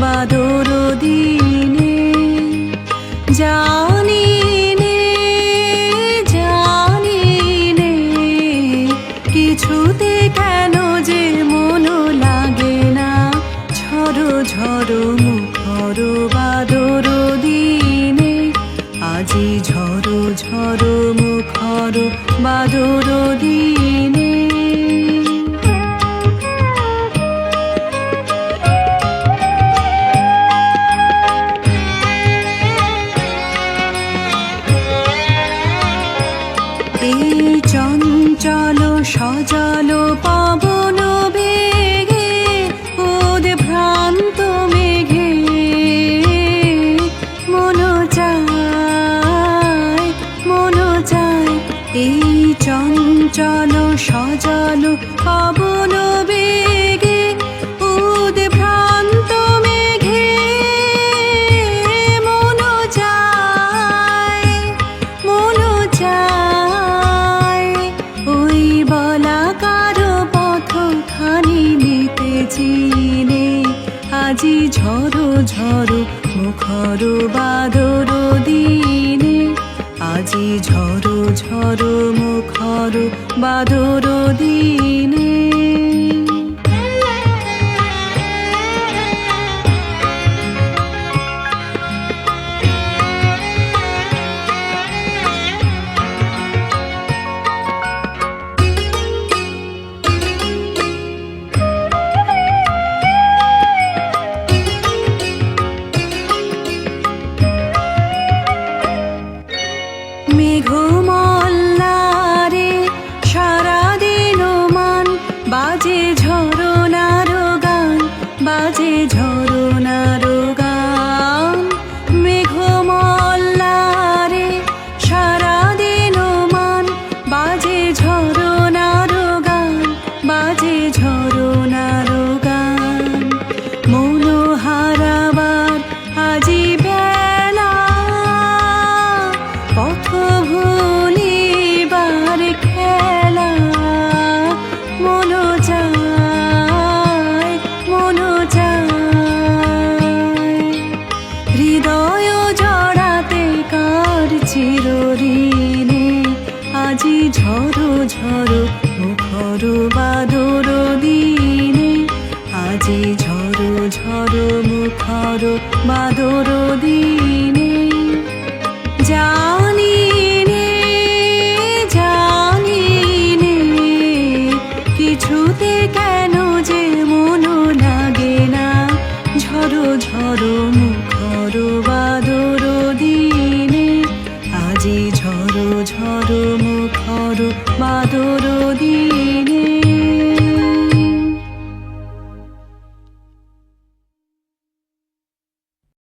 বাদর দিনে। জানি নে জানি নে কিছুতে কেন যে মন লাগে না, ঝড়ো ঝড়ো মুখর বাদর দিনে। আজি ঝড়ো ঝড়ো মুখর বাদর দিনে। এই চঞ্চল সজল পবন বেগে উদ্ভ্রান্ত মেঘে মন চায় মন চায়। এই চঞ্চল সজল পবন বেগে উদ্ভ্রান্ত মেঘে মন চায় মন চায়। ওই বলাকার পথখানি নিতে চিনে। আজি ঝড়ো ঝড়ো মুখর বাদর দিনে। আজি ঝড়ো ঝড়ো মুখর বাদর দিনে। মেঘমল্লারে সারাদিন মান বাজে ঝরনার গান, বাজে ঝরনার গান। মেঘমল্লারে সারাদিন মান বাজে ঝরনার গান, বাজে ঝরনার গান। মন হারাবার আজি বেলা, পথ ভুলিবার খেলা। মন চায় মন চায়। হৃদয় জড়াতে কার চিরঋণে। আজি ঝড়ো ঝড়ো মুখর বাদর দিনে। আজি ঝড়ো ঝড়ো মুখর বাদর দিনে। জানি নে জানি নে কিছুতে কেন যে মন লাগে না, ঝড়ো ঝড়ো মুখর বাদর দিনে। আজি ঝড়ো ঝড়ো মুখর বাদর